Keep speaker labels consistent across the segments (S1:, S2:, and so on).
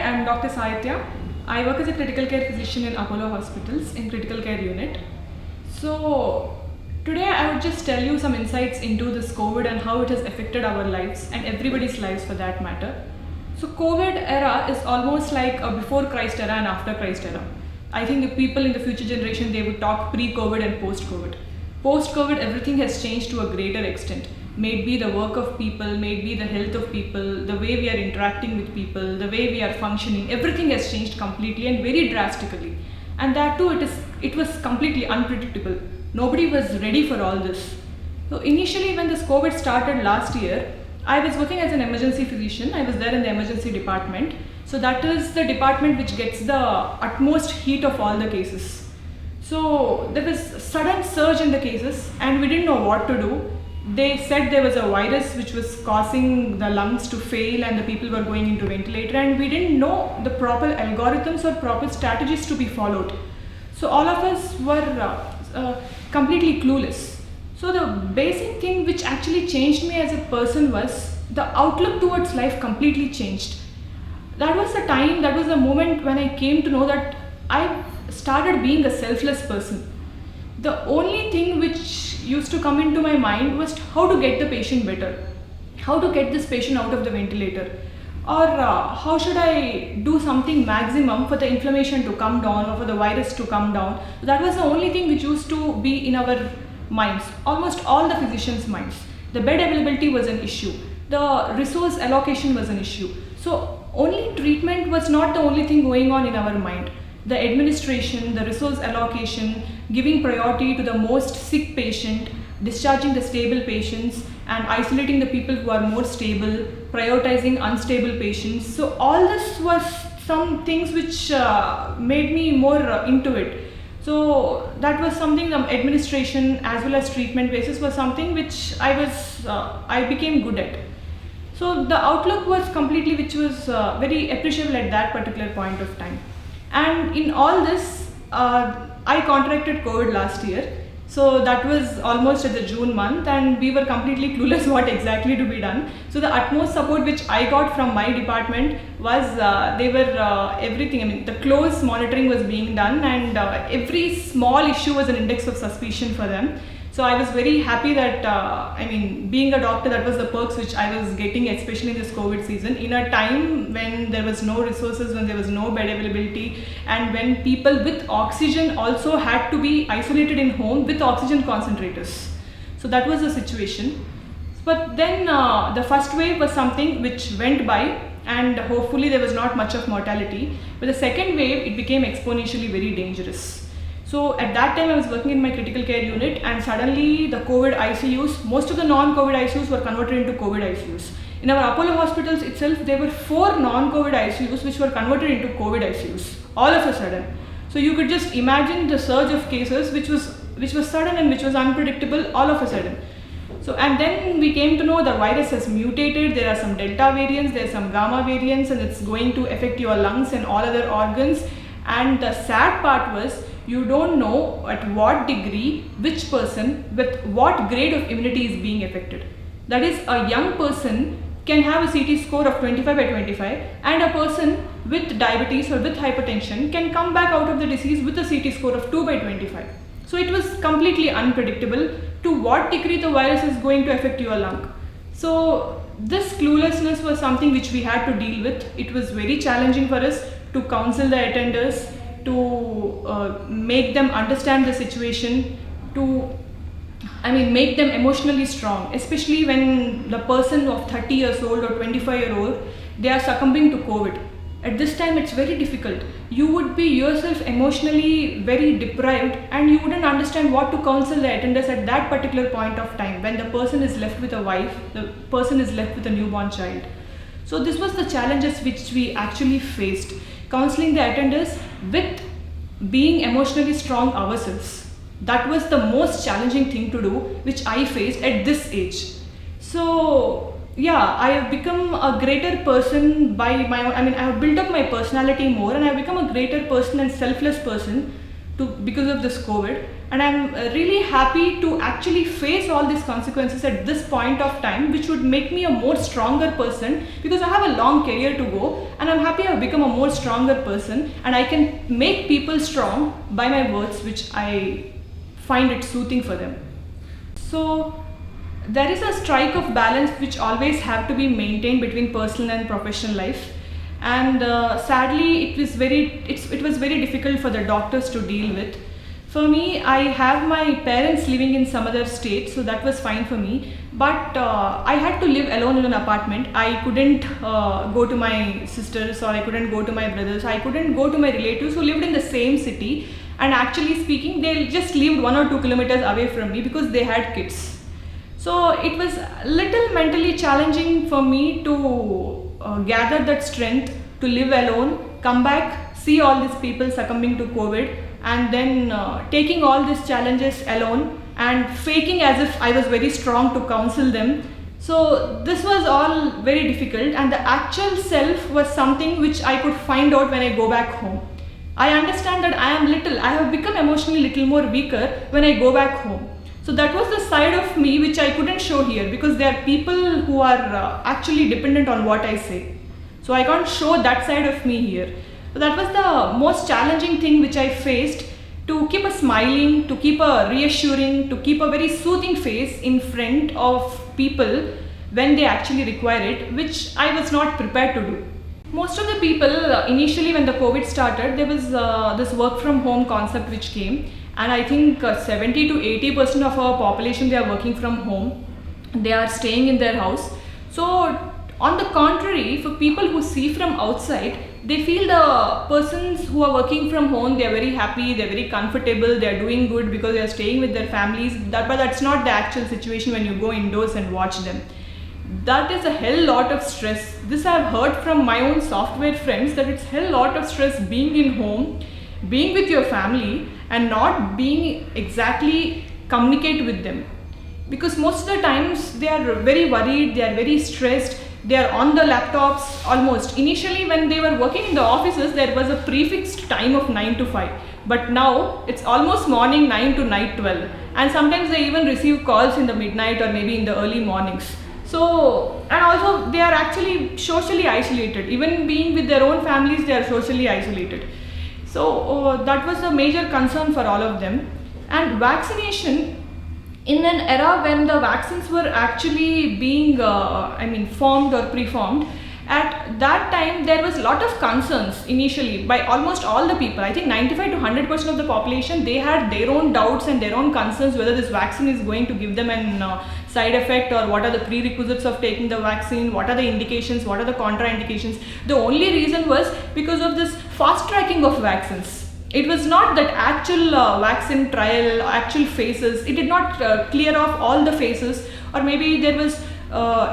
S1: I'm Dr. Sahitya. I work as a critical care physician in Apollo Hospitals in critical care unit. So today I would just tell you some insights into this COVID and how it has affected our lives and everybody's lives for that matter. So COVID era is almost like a before Christ era and after Christ era. I think the people in the future generation, they would talk pre-COVID and post-COVID. Post-COVID, everything has changed to a greater extent. Maybe the work of people, maybe the health of people, the way we are interacting with people, the way we are functioning, everything has changed completely and very drastically. And that too, it was completely unpredictable. Nobody was ready for all this. So initially when this COVID started last year, I was working as an emergency physician. I was there in the emergency department. So that is the department which gets the utmost heat of all the cases. So there was a sudden surge in the cases and we didn't know what to do. They said there was a virus which was causing the lungs to fail and the people were going into ventilator, and we didn't know the proper algorithms or proper strategies to be followed. So all of us were completely clueless. So the basic thing which actually changed me as a person was the outlook towards life completely changed. That was the time, that was the moment when I came to know that I started being a selfless person. The only thing which used to come into my mind was how to get the patient better, how to get this patient out of the ventilator, or how should I do something maximum for the inflammation to come down or for the virus to come down. That was the only thing which used to be in our minds, almost all the physicians' minds. The bed availability was an issue, the resource allocation was an issue. So only treatment was not the only thing going on in our mind. The administration, the resource allocation, giving priority to the most sick patient, discharging the stable patients and isolating the people who are more stable, prioritizing unstable patients. So all this was some things which made me more into it. So that was something, the administration as well as treatment basis was something which I became good at. So the outlook was completely, which was very appreciable at that particular point of time. And in all this, I contracted COVID last year. So that was almost at the June month and we were completely clueless what exactly to be done. So the utmost support which I got from my department was, they were everything, I mean the close monitoring was being done and every small issue was an index of suspicion for them. So I was very happy that, being a doctor, that was the perks which I was getting, especially in this COVID season, in a time when there was no resources, when there was no bed availability, and when people with oxygen also had to be isolated in home with oxygen concentrators. So that was the situation. But then the first wave was something which went by and hopefully there was not much of mortality. But the second wave, it became exponentially very dangerous. So at that time I was working in my critical care unit and suddenly the COVID ICUs, most of the non-COVID ICUs were converted into COVID ICUs. In our Apollo hospitals itself, there were 4 non-COVID ICUs which were converted into COVID ICUs, all of a sudden. So you could just imagine the surge of cases which was sudden and which was unpredictable all of a sudden. So, and then we came to know the virus has mutated, there are some Delta variants, there are some Gamma variants and it's going to affect your lungs and all other organs. And the sad part was, you don't know at what degree, which person with what grade of immunity is being affected. That is, a young person can have a CT score of 25 by 25 and a person with diabetes or with hypertension can come back out of the disease with a CT score of 2 by 25. So it was completely unpredictable to what degree the virus is going to affect your lung. So this cluelessness was something which we had to deal with. It was very challenging for us to counsel the attenders, to make them understand the situation, to make them emotionally strong, especially when the person of 30 years old or 25-year-old, they are succumbing to COVID. At this time it's very difficult. You would be yourself emotionally very deprived and you wouldn't understand what to counsel the attenders at that particular point of time when the person is left with a wife, the person is left with a newborn child. So this was the challenges which we actually faced. Counseling the attenders with being emotionally strong ourselves. That was the most challenging thing to do, which I faced at this age. So yeah, I have become a greater person by my own, I have built up my personality more and I have become a greater person and selfless person because of this COVID. and I'm really happy to actually face all these consequences at this point of time, which would make me a more stronger person, because I have a long career to go, and I'm happy I've become a more stronger person, and I can make people strong by my words, which I find it soothing for them. So there is a strike of balance which always have to be maintained between personal and professional life, and sadly it was very difficult for the doctors to deal with. For me, I have my parents living in some other state, so that was fine for me, but I had to live alone in an apartment. I couldn't go to my sisters, or I couldn't go to my brothers, I couldn't go to my relatives who lived in the same city, and actually speaking, they just lived 1 or 2 kilometers away from me because they had kids. So it was a little mentally challenging for me to gather that strength to live alone, come back, see all these people succumbing to COVID, and then taking all these challenges alone and faking as if I was very strong to counsel them. So this was all very difficult, and the actual self was something which I could find out when I go back home. I understand that I have become emotionally little more weaker when I go back home. So that was the side of me which I couldn't show here, because there are people who are actually dependent on what I say. So I can't show that side of me here. So that was the most challenging thing which I faced, to keep a smiling, to keep a reassuring, to keep a very soothing face in front of people when they actually require it, which I was not prepared to do. Most of the people, initially when the COVID started, there was this work from home concept which came, and I think 70 to 80% of our population, they are working from home. They are staying in their house. So on the contrary, for people who see from outside, they feel the persons who are working from home, they are very happy, they are very comfortable, they are doing good because they are staying with their families. But that's not the actual situation when you go indoors and watch them. That is a hell lot of stress. This I have heard from my own software friends, that it's hell lot of stress being in home, being with your family, and not being exactly communicate with them, because most of the times they are very worried, they are very stressed, they are on the laptops almost. Initially when they were working in the offices, there was a prefixed time of 9 to 5, but now it's almost morning 9 to night 12, and sometimes they even receive calls in the midnight or maybe in the early mornings. So, and also they are actually socially isolated, even being with their own families, they are socially isolated. So that was a major concern for all of them. And vaccination, in an era when the vaccines were actually being formed or preformed, at that time there was a lot of concerns initially by almost all the people. I think 95 to 100% of the population, they had their own doubts and their own concerns whether this vaccine is going to give them an side effect, or what are the prerequisites of taking the vaccine, what are the indications, what are the contraindications. The only reason was because of this fast tracking of vaccines. It was not that actual vaccine trial, actual phases, it did not clear off all the phases, or maybe there was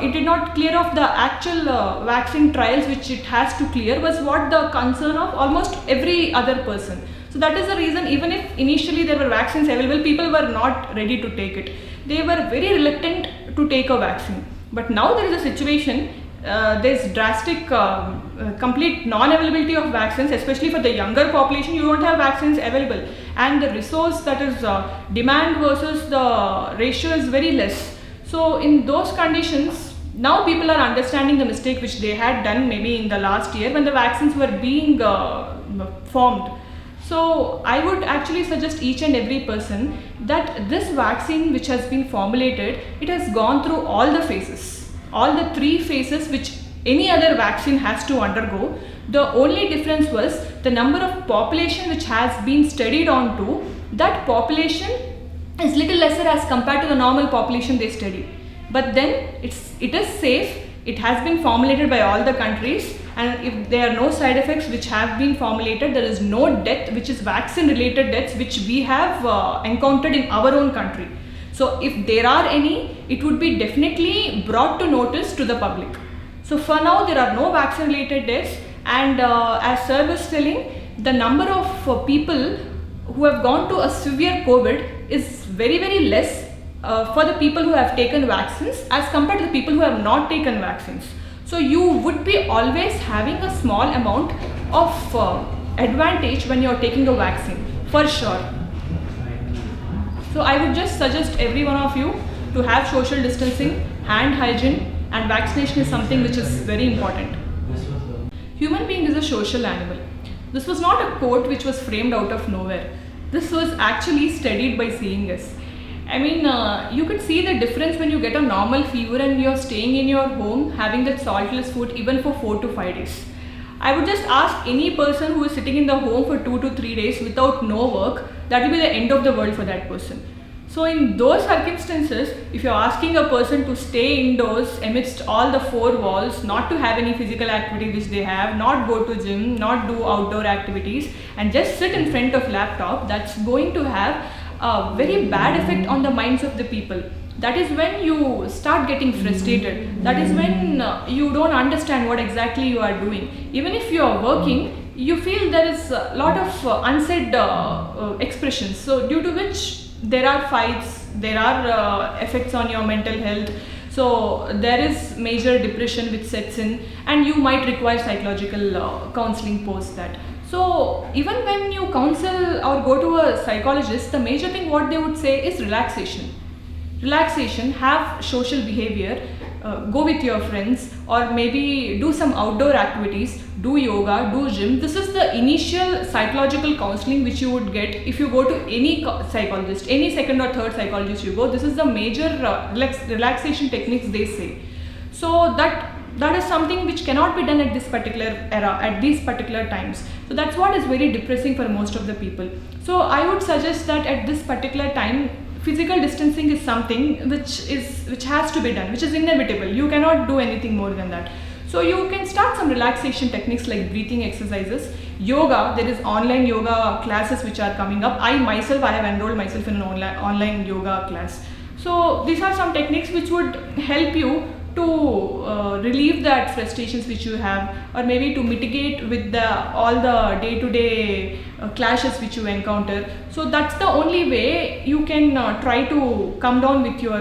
S1: it did not clear off the actual vaccine trials which it has to clear, was what the concern of almost every other person. So that is the reason, even if initially there were vaccines available, people were not ready to take it. They were very reluctant to take a vaccine. But now there is a situation, there is drastic complete non-availability of vaccines, especially for the younger population. You don't have vaccines available, and the resource, that is demand versus the ratio, is very less. So in those conditions, now people are understanding the mistake which they had done maybe in the last year when the vaccines were being formed. So I would actually suggest each and every person that this vaccine which has been formulated, it has gone through all the phases, all the 3 phases which any other vaccine has to undergo. The only difference was the number of population which has been studied onto. That population is little lesser as compared to the normal population they study. But then it is safe, it has been formulated by all the countries, and if there are no side effects which have been formulated, there is no death which is vaccine related deaths which we have encountered in our own country. So if there are any, it would be definitely brought to notice to the public. So for now there are no vaccine related deaths, and as sir was telling, the number of people who have gone to a severe COVID is very, very less for the people who have taken vaccines as compared to the people who have not taken vaccines. So you would be always having a small amount of advantage when you are taking a vaccine, for sure. So I would just suggest every one of you to have social distancing, hand hygiene, and vaccination is something which is very important. Human being is a social animal. This was not a quote which was framed out of nowhere. This was actually studied by seeing us. I mean, you could see the difference when you get a normal fever and you're staying in your home having that saltless food even for 4 to 5 days. I would just ask any person who is sitting in the home for 2 to 3 days without no work, that will be the end of the world for that person. So in those circumstances, if you're asking a person to stay indoors amidst all the four walls, not to have any physical activity which they have, not go to gym, not do outdoor activities, and just sit in front of laptop, that's going to have a very bad effect on the minds of the people. That is when you start getting frustrated. That is when you don't understand what exactly you are doing. Even if you are working, you feel there is a lot of unsaid expressions. So due to which there are fights, there are effects on your mental health. So there is major depression which sets in, and you might require psychological counseling post that. So even when you counsel or go to a psychologist, the major thing what they would say is relaxation. Relaxation, have social behavior, go with your friends, or maybe do some outdoor activities, do yoga, do gym. This is the initial psychological counseling which you would get if you go to any psychologist, any second or third psychologist you go. This is the major relaxation techniques they say. So that is something which cannot be done at this particular era, at these particular times. So that's what is very depressing for most of the people. So I would suggest that at this particular time, physical distancing is something which has to be done, which is inevitable. You cannot do anything more than that. So you can start some relaxation techniques like breathing exercises, yoga. There is online yoga classes which are coming up. I have enrolled myself in an online yoga class. So these are some techniques which would help you to relieve that frustrations which you have, or maybe to mitigate with all the day-to-day clashes which you encounter. So that's the only way you can try to come down with your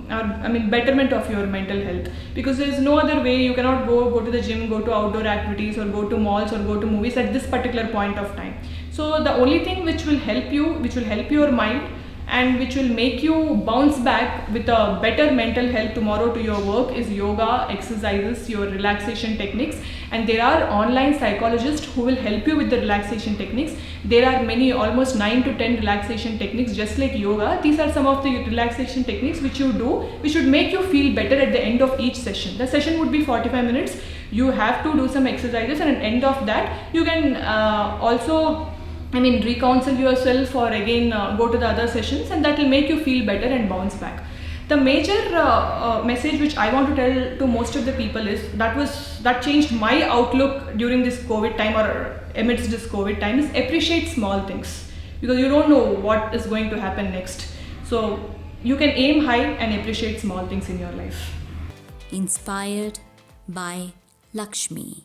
S1: betterment of your mental health, because there is no other way. You cannot go to the gym, go to outdoor activities, or go to malls, or go to movies at this particular point of time. So the only thing which will help you, which will help your mind, and which will make you bounce back with a better mental health tomorrow to your work, is yoga, exercises, your relaxation techniques. And there are online psychologists who will help you with the relaxation techniques. There are many, almost 9 to 10 relaxation techniques just like yoga. These are some of the relaxation techniques which you do, which should make you feel better at the end of each session. The session would be 45 minutes. You have to do some exercises, and at the end of that you can also recounsel yourself, or again go to the other sessions, and that will make you feel better and bounce back. The major message which I want to tell to most of the people is that changed my outlook during this COVID time, or amidst this COVID time, is appreciate small things, because you don't know what is going to happen next. So you can aim high and appreciate small things in your life.
S2: Inspired by Lakshmi.